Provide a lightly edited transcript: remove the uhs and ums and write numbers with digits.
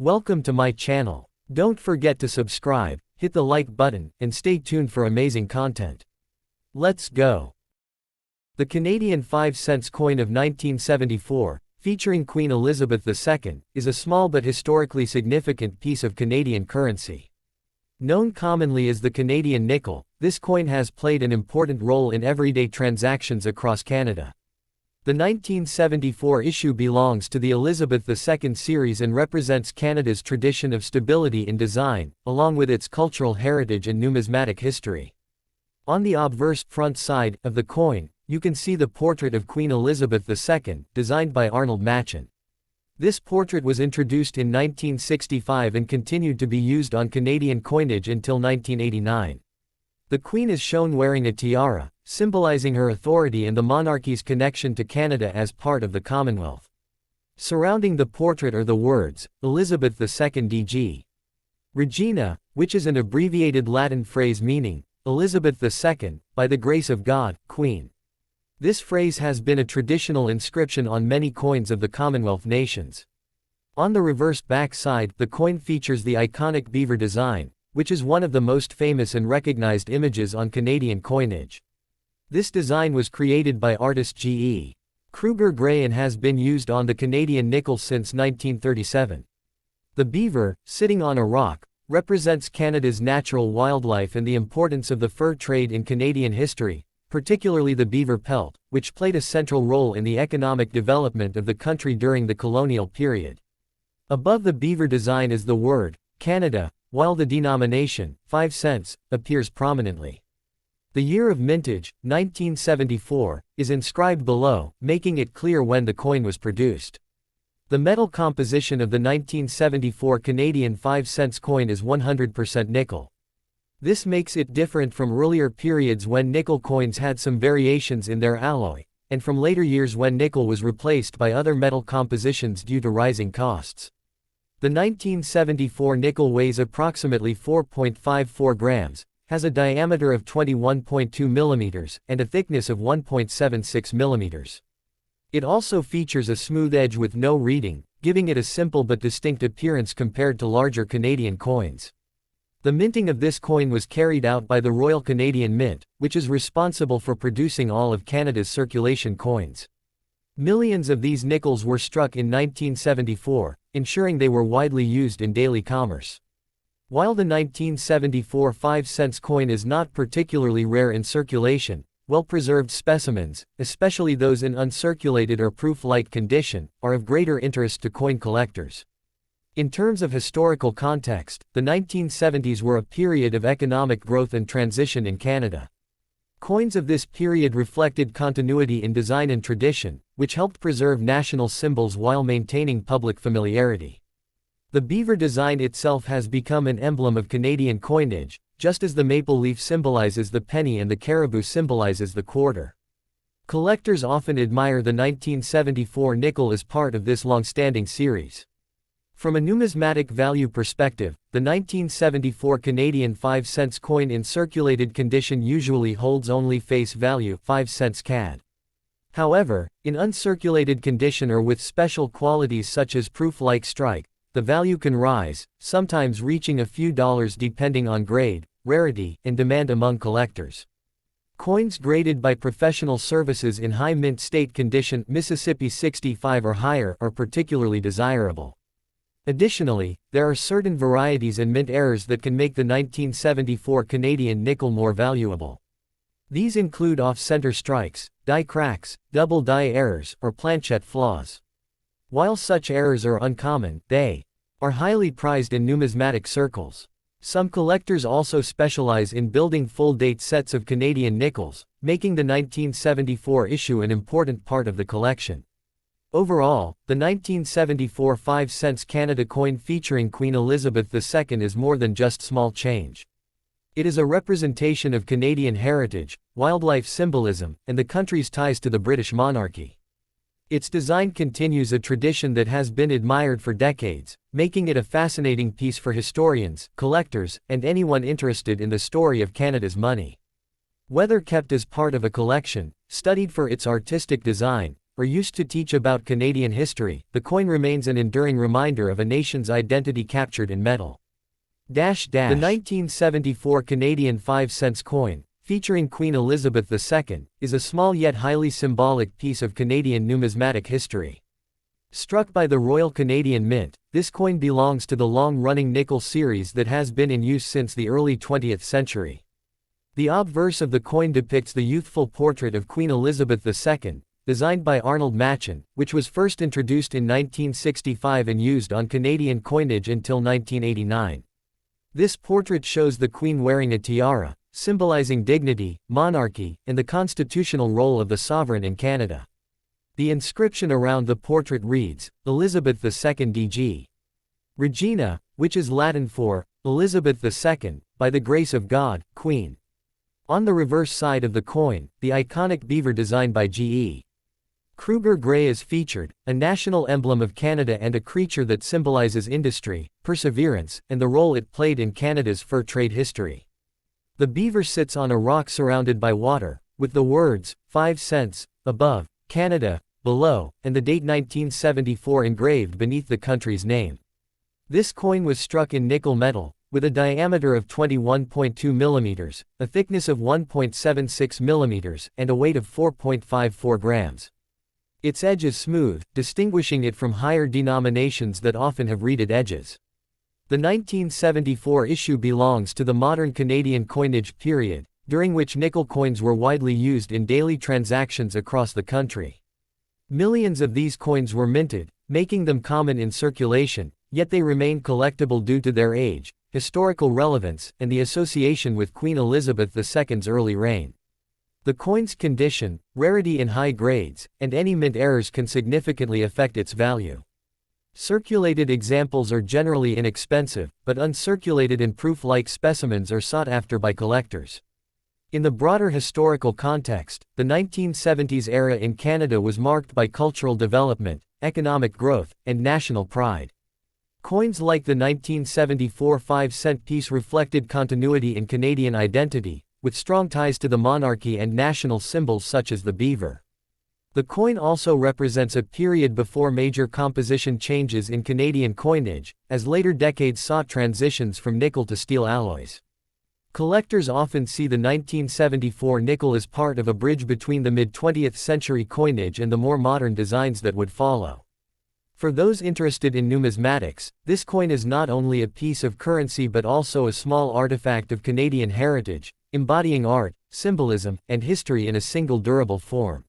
Welcome to my channel. Don't forget to subscribe, hit the like button, and stay tuned for amazing content. Let's go. The Canadian 5-cent coin of 1974, featuring Queen Elizabeth II, is a small but historically significant piece of Canadian currency. Known commonly as the Canadian nickel, this coin has played an important role in everyday transactions across Canada. The 1974 issue belongs to the Elizabeth II series and represents Canada's tradition of stability in design, along with its cultural heritage and numismatic history. On the obverse front side of the coin, you can see the portrait of Queen Elizabeth II, designed by Arnold Machin. This portrait was introduced in 1965 and continued to be used on Canadian coinage until 1989. The Queen is shown wearing a tiara, symbolizing her authority and the monarchy's connection to Canada as part of the Commonwealth. Surrounding the portrait are the words, Elizabeth II d.G. Regina, which is an abbreviated Latin phrase meaning, Elizabeth II, by the grace of God, Queen. This phrase has been a traditional inscription on many coins of the Commonwealth nations. On the reverse back side, the coin features the iconic beaver design, which is one of the most famous and recognized images on Canadian coinage. This design was created by artist G.E. Kruger Gray and has been used on the Canadian nickel since 1937. The beaver, sitting on a rock, represents Canada's natural wildlife and the importance of the fur trade in Canadian history, particularly the beaver pelt, which played a central role in the economic development of the country during the colonial period. Above the beaver design is the word, Canada, while the denomination, 5 cents, appears prominently. The year of mintage, 1974, is inscribed below, making it clear when the coin was produced. The metal composition of the 1974 Canadian 5-cent coin is 100% nickel. This makes it different from earlier periods when nickel coins had some variations in their alloy, and from later years when nickel was replaced by other metal compositions due to rising costs. The 1974 nickel weighs approximately 4.54 grams, has a diameter of 21.2 millimeters, and a thickness of 1.76 millimeters. It also features a smooth edge with no reading, giving it a simple but distinct appearance compared to larger Canadian coins. The minting of this coin was carried out by the Royal Canadian Mint, which is responsible for producing all of Canada's circulation coins. Millions of these nickels were struck in 1974, ensuring they were widely used in daily commerce. While the 1974 5-cent coin is not particularly rare in circulation, well-preserved specimens, especially those in uncirculated or proof-like condition, are of greater interest to coin collectors. In terms of historical context, the 1970s were a period of economic growth and transition in Canada. Coins of this period reflected continuity in design and tradition, which helped preserve national symbols while maintaining public familiarity. The beaver design itself has become an emblem of Canadian coinage, just as the maple leaf symbolizes the penny and the caribou symbolizes the quarter. Collectors often admire the 1974 nickel as part of this long-standing series. From a numismatic value perspective, the 1974 Canadian 5-cent coin in circulated condition usually holds only face value 5 cents CAD. However, in uncirculated condition or with special qualities such as proof-like strike, the value can rise, sometimes reaching a few dollars depending on grade, rarity, and demand among collectors. Coins graded by professional services in high mint state condition Mississippi 65 or higher are particularly desirable. Additionally, there are certain varieties and mint errors that can make the 1974 Canadian nickel more valuable. These include off-center strikes, die cracks, double die errors, or planchette flaws. While such errors are uncommon, they are highly prized in numismatic circles. Some collectors also specialize in building full-date sets of Canadian nickels, making the 1974 issue an important part of the collection. Overall, the 1974 5-cent Canada coin featuring Queen Elizabeth II is more than just small change. It is a representation of Canadian heritage, wildlife symbolism, and the country's ties to the British monarchy. Its design continues a tradition that has been admired for decades, making it a fascinating piece for historians, collectors, and anyone interested in the story of Canada's money. Whether kept as part of a collection, studied for its artistic design, or used to teach about Canadian history, the coin remains an enduring reminder of a nation's identity captured in metal. The 1974 Canadian 5-cent coin, featuring Queen Elizabeth II, is a small yet highly symbolic piece of Canadian numismatic history. Struck by the Royal Canadian Mint, this coin belongs to the long-running nickel series that has been in use since the early 20th century. The obverse of the coin depicts the youthful portrait of Queen Elizabeth II, designed by Arnold Machin, which was first introduced in 1965 and used on Canadian coinage until 1989. This portrait shows the Queen wearing a tiara, symbolizing dignity, monarchy, and the constitutional role of the sovereign in Canada. The inscription around the portrait reads, Elizabeth II d.G. Regina, which is Latin for, Elizabeth II, by the grace of God, Queen. On the reverse side of the coin, the iconic beaver design by G.E. Kruger Gray is featured, a national emblem of Canada and a creature that symbolizes industry, perseverance, and the role it played in Canada's fur trade history. The beaver sits on a rock surrounded by water, with the words, 5 cents, above, Canada, below, and the date 1974 engraved beneath the country's name. This coin was struck in nickel metal, with a diameter of 21.2 mm, a thickness of 1.76 mm, and a weight of 4.54 grams. Its edge is smooth, distinguishing it from higher denominations that often have reeded edges. The 1974 issue belongs to the modern Canadian coinage period, during which nickel coins were widely used in daily transactions across the country. Millions of these coins were minted, making them common in circulation, yet they remain collectible due to their age, historical relevance, and the association with Queen Elizabeth II's early reign. The coin's condition, rarity in high grades, and any mint errors can significantly affect its value. Circulated examples are generally inexpensive, but uncirculated and proof-like specimens are sought after by collectors. In the broader historical context, the 1970s era in Canada was marked by cultural development, economic growth, and national pride. Coins like the 1974 5-cent piece reflected continuity in Canadian identity, with strong ties to the monarchy and national symbols such as the beaver. The coin also represents a period before major composition changes in Canadian coinage, as later decades saw transitions from nickel to steel alloys. Collectors often see the 1974 nickel as part of a bridge between the mid-20th century coinage and the more modern designs that would follow. For those interested in numismatics, this coin is not only a piece of currency but also a small artifact of Canadian heritage, embodying art, symbolism, and history in a single durable form.